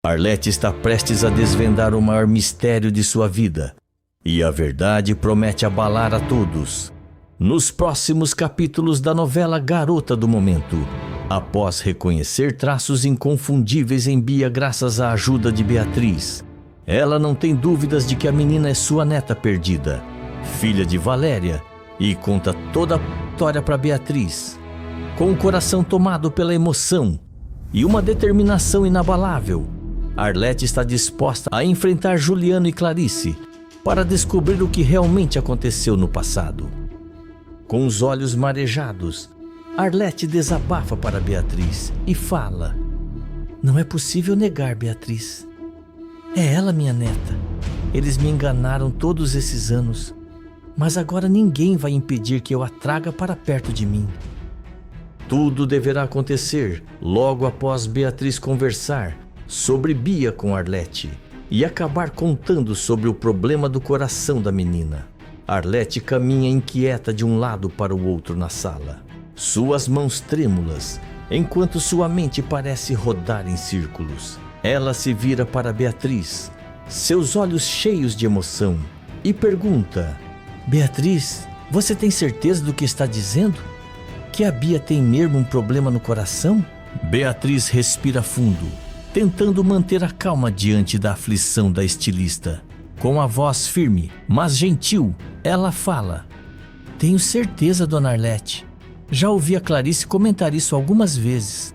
Arlete está prestes a desvendar o maior mistério de sua vida, e a verdade promete abalar a todos. Nos próximos capítulos da novela Garota do Momento, após reconhecer traços inconfundíveis em Bia graças à ajuda de Beatriz, ela não tem dúvidas de que a menina é sua neta perdida, filha de Valéria, e conta toda a história para Beatriz. Com o coração tomado pela emoção e uma determinação inabalável, Arlete está disposta a enfrentar Juliano e Clarice para descobrir o que realmente aconteceu no passado. Com os olhos marejados, Arlete desabafa para Beatriz e fala: "Não é possível negar, Beatriz. É ela minha neta. Eles me enganaram todos esses anos, mas agora ninguém vai impedir que eu a traga para perto de mim." Tudo deverá acontecer logo após Beatriz conversar sobre Bia com Arlete e acabar contando sobre o problema do coração da menina. Arlete caminha inquieta de um lado para o outro na sala, suas mãos trêmulas, enquanto sua mente parece rodar em círculos. Ela se vira para Beatriz, seus olhos cheios de emoção, e pergunta: "Beatriz, você tem certeza do que está dizendo? Que a Bia tem mesmo um problema no coração?" Beatriz respira fundo, tentando manter a calma diante da aflição da estilista. Com a voz firme, mas gentil, ela fala: "Tenho certeza, dona Arlete. Já ouvi a Clarice comentar isso algumas vezes.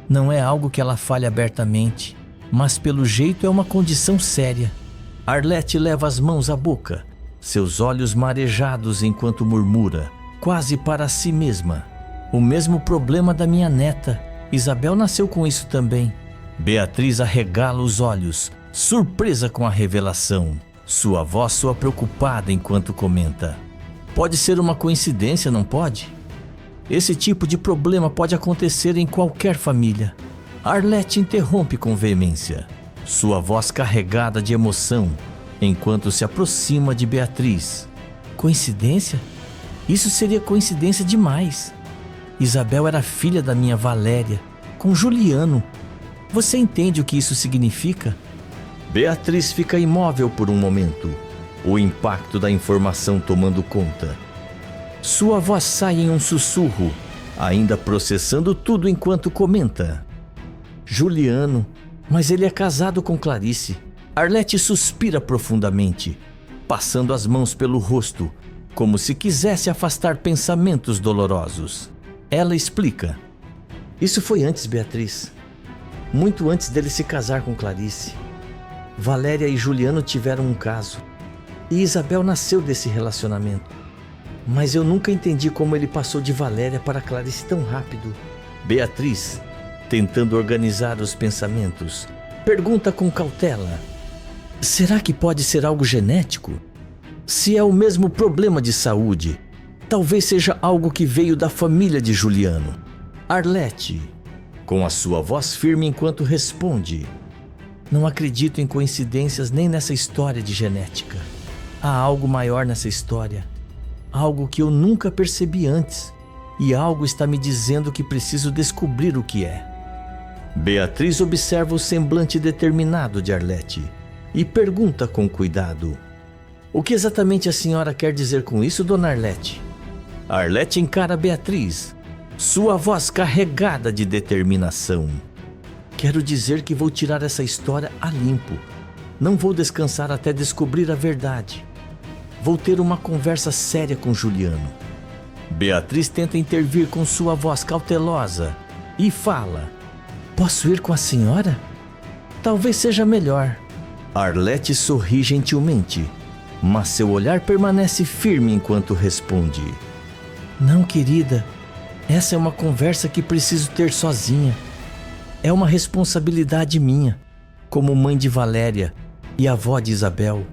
Não é algo que ela fale abertamente, mas pelo jeito é uma condição séria." Arlete leva as mãos à boca, seus olhos marejados enquanto murmura, quase para si mesma: "O mesmo problema da minha neta. Isabel nasceu com isso também." Beatriz arregala os olhos, surpresa com a revelação. Sua voz soa preocupada enquanto comenta: "Pode ser uma coincidência, não pode? Esse tipo de problema pode acontecer em qualquer família." Arlete interrompe com veemência, sua voz carregada de emoção, enquanto se aproxima de Beatriz. "Coincidência? Isso seria coincidência demais. Isabel era filha da minha Valéria, com Juliano. Você entende o que isso significa?" Beatriz fica imóvel por um momento, o impacto da informação tomando conta. Sua voz sai em um sussurro, ainda processando tudo enquanto comenta: "Juliano, mas ele é casado com Clarice." Arlete suspira profundamente, passando as mãos pelo rosto, como se quisesse afastar pensamentos dolorosos. Ela explica: "Isso foi antes, Beatriz. Muito antes dele se casar com Clarice. Valéria e Juliano tiveram um caso, e Isabel nasceu desse relacionamento. Mas eu nunca entendi como ele passou de Valéria para Clarice tão rápido." Beatriz, tentando organizar os pensamentos, pergunta com cautela: "Será que pode ser algo genético? Se é o mesmo problema de saúde, talvez seja algo que veio da família de Juliano." Arlete, com a sua voz firme enquanto responde: "Não acredito em coincidências nem nessa história de genética. Há algo maior nessa história, algo que eu nunca percebi antes, e algo está me dizendo que preciso descobrir o que é." Beatriz observa o semblante determinado de Arlete e pergunta com cuidado: "O que exatamente a senhora quer dizer com isso, dona Arlete?" Arlete encara Beatriz, sua voz carregada de determinação: "Quero dizer que vou tirar essa história a limpo. Não vou descansar até descobrir a verdade. Vou ter uma conversa séria com Juliano." Beatriz tenta intervir com sua voz cautelosa e fala: "Posso ir com a senhora? Talvez seja melhor." Arlete sorri gentilmente, mas seu olhar permanece firme enquanto responde: "Não, querida. Essa é uma conversa que preciso ter sozinha. É uma responsabilidade minha, como mãe de Valéria e avó de Isabel."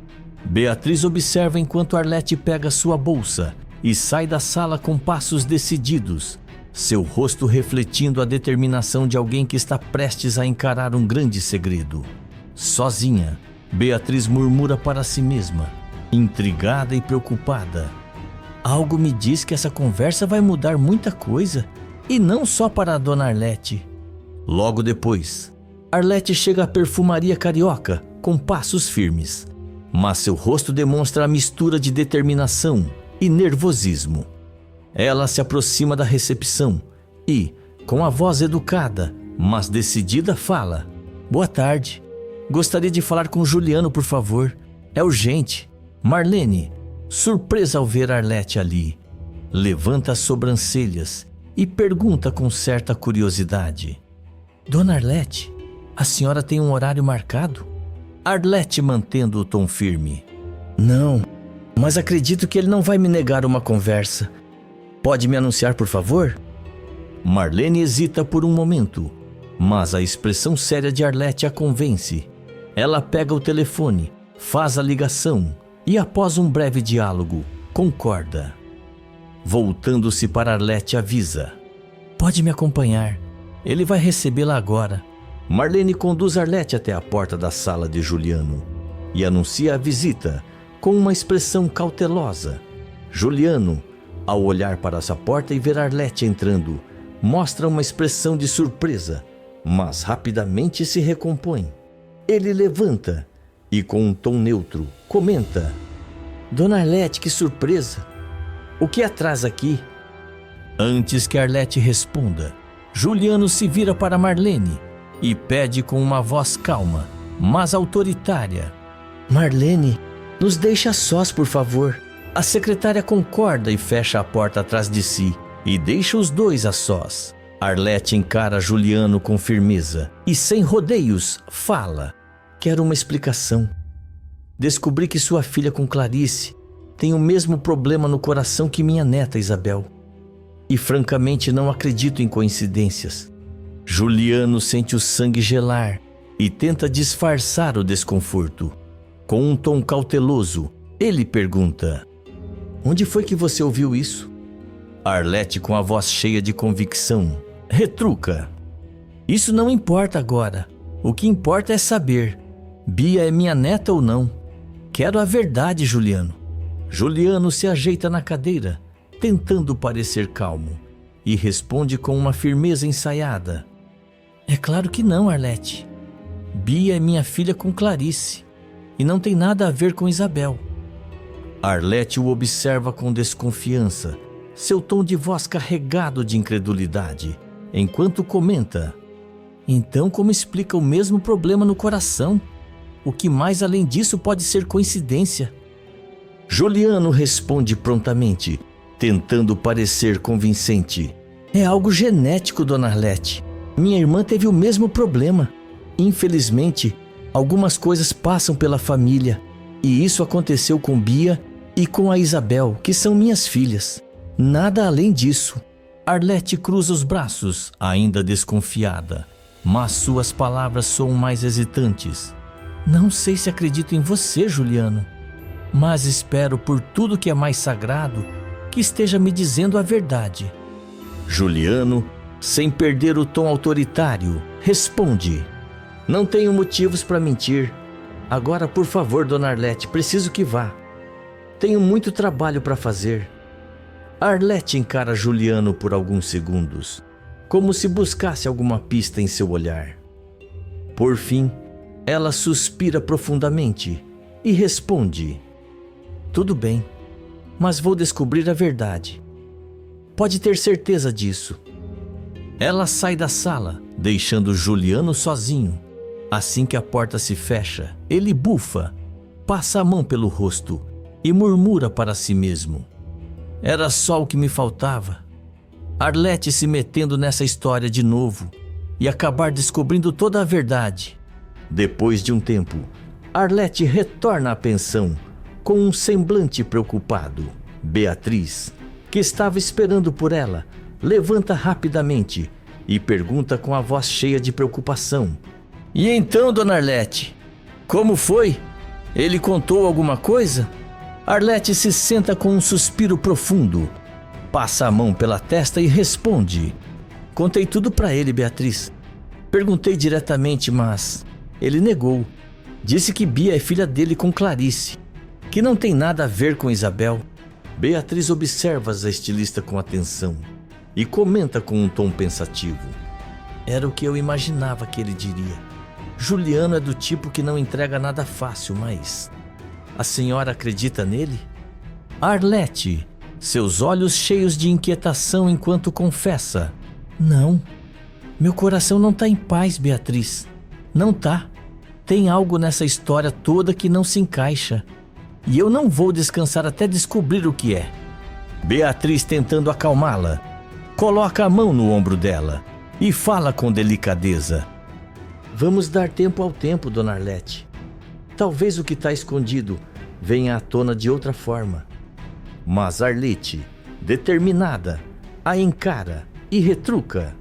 Beatriz observa enquanto Arlete pega sua bolsa e sai da sala com passos decididos, seu rosto refletindo a determinação de alguém que está prestes a encarar um grande segredo. Sozinha, Beatriz murmura para si mesma, intrigada e preocupada: "Algo me diz que essa conversa vai mudar muita coisa, e não só para a dona Arlete." Logo depois, Arlete chega à perfumaria carioca com passos firmes, mas seu rosto demonstra a mistura de determinação e nervosismo. Ela se aproxima da recepção e, com a voz educada, mas decidida, fala: "Boa tarde. Gostaria de falar com Juliano, por favor. É urgente." Marlene, surpresa ao ver Arlete ali, levanta as sobrancelhas e pergunta com certa curiosidade: "Dona Arlete, a senhora tem um horário marcado?" Arlete mantendo o tom firme: "Não, mas acredito que ele não vai me negar uma conversa. Pode me anunciar, por favor?" Marlene hesita por um momento, mas a expressão séria de Arlete a convence. Ela pega o telefone, faz a ligação e, após um breve diálogo, concorda. Voltando-se para Arlete, avisa: "Pode me acompanhar. Ele vai recebê-la agora." Marlene conduz Arlete até a porta da sala de Juliano e anuncia a visita com uma expressão cautelosa. Juliano, ao olhar para essa porta e ver Arlete entrando, mostra uma expressão de surpresa, mas rapidamente se recompõe. Ele levanta e, com um tom neutro, comenta: "Dona Arlete, que surpresa! O que a traz aqui?" Antes que Arlete responda, Juliano se vira para Marlene e pede com uma voz calma, mas autoritária: "Marlene, nos deixe a sós, por favor." A secretária concorda e fecha a porta atrás de si e deixa os dois a sós. Arlete encara Juliano com firmeza e, sem rodeios, fala: "Quero uma explicação. Descobri que sua filha com Clarice tem o mesmo problema no coração que minha neta Isabel. E francamente não acredito em coincidências." Juliano sente o sangue gelar e tenta disfarçar o desconforto. Com um tom cauteloso, ele pergunta: "Onde foi que você ouviu isso?" Arlete, com a voz cheia de convicção, retruca: "Isso não importa agora. O que importa é saber: Bia é minha neta ou não? Quero a verdade, Juliano." Juliano se ajeita na cadeira, tentando parecer calmo, e responde com uma firmeza ensaiada: "É claro que não, Arlete. Bia é minha filha com Clarice e não tem nada a ver com Isabel." Arlete o observa com desconfiança, seu tom de voz carregado de incredulidade, enquanto comenta: "Então como explica o mesmo problema no coração? O que mais além disso pode ser coincidência?" Juliano responde prontamente, tentando parecer convincente: "É algo genético, Dona Arlete. Minha irmã teve o mesmo problema. Infelizmente, algumas coisas passam pela família, e isso aconteceu com Bia e com a Isabel, que são minhas filhas. Nada além disso." Arlete cruza os braços, ainda desconfiada, mas suas palavras soam mais hesitantes: "Não sei se acredito em você, Juliano, mas espero por tudo que é mais sagrado que esteja me dizendo a verdade." Juliano, sem perder o tom autoritário, responde: "Não tenho motivos para mentir. Agora, por favor, Dona Arlete, preciso que vá. Tenho muito trabalho para fazer." Arlete encara Juliano por alguns segundos, como se buscasse alguma pista em seu olhar. Por fim, ela suspira profundamente e responde: "Tudo bem, mas vou descobrir a verdade. Pode ter certeza disso." Ela sai da sala, deixando Juliano sozinho. Assim que a porta se fecha, ele bufa, passa a mão pelo rosto e murmura para si mesmo: "Era só o que me faltava." Arlete se metendo nessa história de novo e acabar descobrindo toda a verdade. Depois de um tempo, Arlete retorna à pensão com um semblante preocupado. Beatriz, que estava esperando por ela, levanta rapidamente e pergunta com a voz cheia de preocupação: "E então, Dona Arlete, como foi? Ele contou alguma coisa?" Arlete se senta com um suspiro profundo, passa a mão pela testa e responde: "Contei tudo para ele, Beatriz. Perguntei diretamente, mas ele negou. Disse que Bia é filha dele com Clarice, que não tem nada a ver com Isabel." Beatriz observa a estilista com atenção e comenta com um tom pensativo: "Era o que eu imaginava que ele diria." Juliano é do tipo que não entrega nada fácil, mas... A senhora acredita nele? Arlete, seus olhos cheios de inquietação enquanto confessa. Não. Meu coração não tá em paz, Beatriz. Não tá. Tem algo nessa história toda que não se encaixa. E eu não vou descansar até descobrir o que é. Beatriz, tentando acalmá-la, coloca a mão no ombro dela e fala com delicadeza. Vamos dar tempo ao tempo, dona Arlete. Talvez o que está escondido venha à tona de outra forma. Mas Arlete, determinada, a encara e retruca.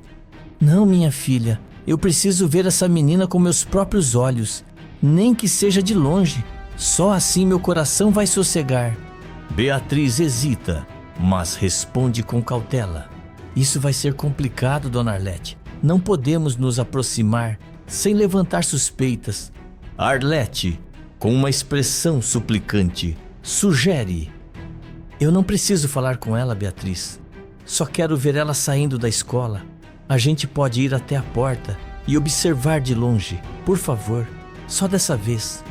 Não, minha filha, eu preciso ver essa menina com meus próprios olhos, nem que seja de longe. Só assim meu coração vai sossegar. Beatriz hesita, mas responde com cautela. Isso vai ser complicado, dona Arlete. Não podemos nos aproximar sem levantar suspeitas. Arlete, com uma expressão suplicante, sugere. Eu não preciso falar com ela, Beatriz. Só quero ver ela saindo da escola. A gente pode ir até a porta e observar de longe, por favor, só dessa vez.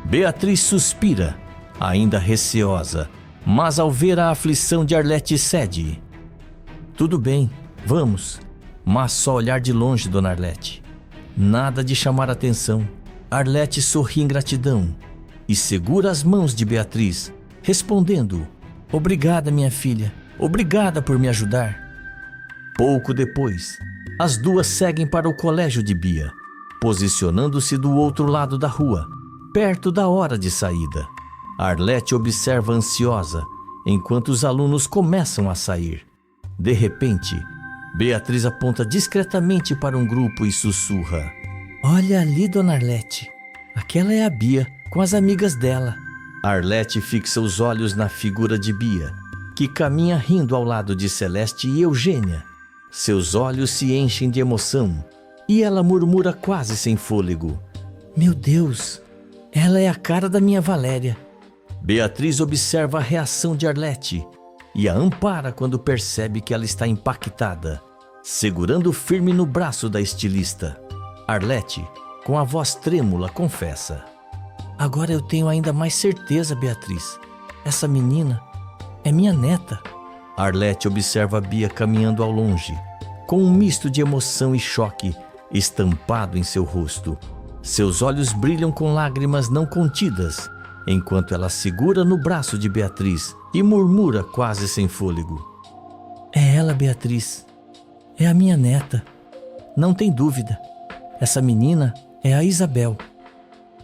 Beatriz suspira, ainda receosa, mas ao ver a aflição de Arlete cede. Tudo bem, vamos, mas só olhar de longe, dona Arlete. Nada de chamar atenção. Arlete sorri em gratidão e segura as mãos de Beatriz, respondendo: Obrigada, minha filha, obrigada por me ajudar. Pouco depois, as duas seguem para o colégio de Bia, posicionando-se do outro lado da rua, perto da hora de saída. Arlete observa ansiosa, enquanto os alunos começam a sair. De repente, Beatriz aponta discretamente para um grupo e sussurra. Olha ali, dona Arlete. Aquela é a Bia, com as amigas dela. Arlete fixa os olhos na figura de Bia, que caminha rindo ao lado de Celeste e Eugênia. Seus olhos se enchem de emoção e ela murmura quase sem fôlego. Meu Deus, ela é a cara da minha Valéria. Beatriz observa a reação de Arlete e a ampara quando percebe que ela está impactada, segurando firme no braço da estilista. Arlete, com a voz trêmula, confessa. Agora eu tenho ainda mais certeza, Beatriz. Essa menina é minha neta. Arlete observa Bia caminhando ao longe, com um misto de emoção e choque estampado em seu rosto. Seus olhos brilham com lágrimas não contidas, enquanto ela segura no braço de Beatriz e murmura quase sem fôlego. É ela, Beatriz. É a minha neta. Não tem dúvida. Essa menina é a Isabel.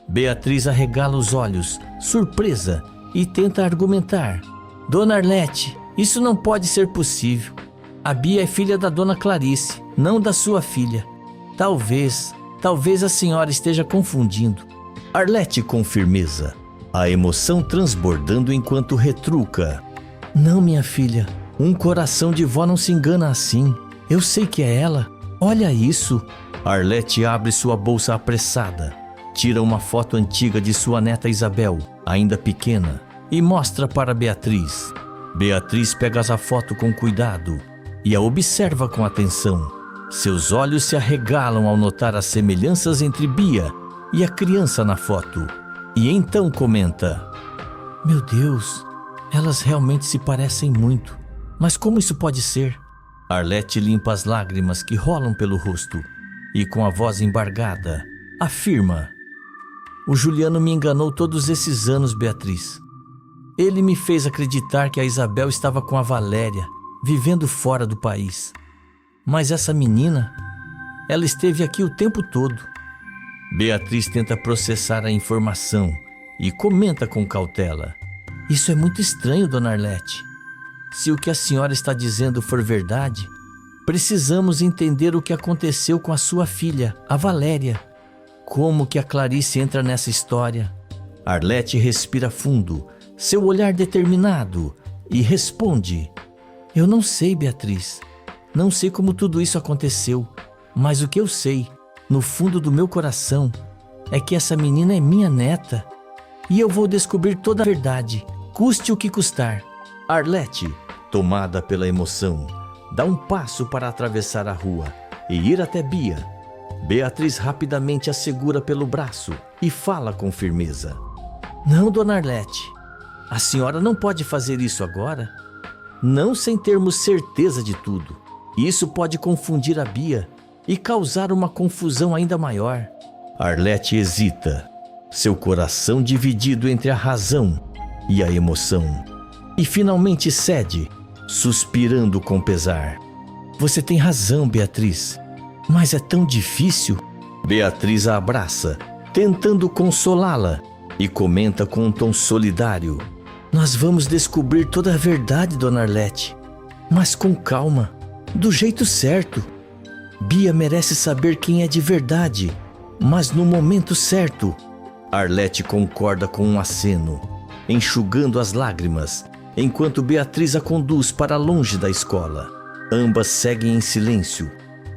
Beatriz arregala os olhos, surpresa, e tenta argumentar. Dona Arlete, isso não pode ser possível. A Bia é filha da dona Clarice, não da sua filha. Talvez a senhora esteja confundindo. Arlete com firmeza, a emoção transbordando enquanto retruca. Não, minha filha, um coração de vó não se engana assim. Eu sei que é ela. Olha isso. Arlete abre sua bolsa apressada, tira uma foto antiga de sua neta Isabel, ainda pequena, e mostra para Beatriz. Beatriz pega a foto com cuidado e a observa com atenção. Seus olhos se arregalam ao notar as semelhanças entre Bia e a criança na foto. E então comenta. Meu Deus, elas realmente se parecem muito. Mas como isso pode ser? Arlete limpa as lágrimas que rolam pelo rosto e com a voz embargada, afirma. O Juliano me enganou todos esses anos, Beatriz. Ele me fez acreditar que a Isabel estava com a Valéria, vivendo fora do país. Mas essa menina, ela esteve aqui o tempo todo. Beatriz tenta processar a informação e comenta com cautela. Isso é muito estranho, dona Arlete. Se o que a senhora está dizendo for verdade, precisamos entender o que aconteceu com a sua filha, a Valéria. Como que a Clarice entra nessa história? Arlete respira fundo, seu olhar determinado, e responde. Eu não sei, Beatriz. Não sei como tudo isso aconteceu, mas o que eu sei, no fundo do meu coração, é que essa menina é minha neta. E eu vou descobrir toda a verdade, custe o que custar. Arlete, tomada pela emoção, dá um passo para atravessar a rua e ir até Bia. Beatriz rapidamente a segura pelo braço e fala com firmeza. Não, dona Arlete, a senhora não pode fazer isso agora. Não sem termos certeza de tudo. Isso pode confundir a Bia e causar uma confusão ainda maior. Arlete hesita, seu coração dividido entre a razão e a emoção. E finalmente cede, suspirando com pesar. Você tem razão, Beatriz, mas é tão difícil. Beatriz a abraça, tentando consolá-la, e comenta com um tom solidário. Nós vamos descobrir toda a verdade, dona Arlete, mas com calma, do jeito certo. Bia merece saber quem é de verdade, mas no momento certo. Arlete concorda com um aceno, enxugando as lágrimas, enquanto Beatriz a conduz para longe da escola. Ambas seguem em silêncio,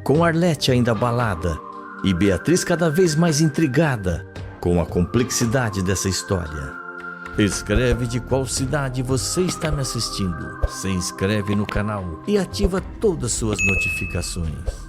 com Arlete ainda abalada e Beatriz cada vez mais intrigada com a complexidade dessa história. Escreve de qual cidade você está me assistindo, se inscreve no canal e ativa todas suas notificações.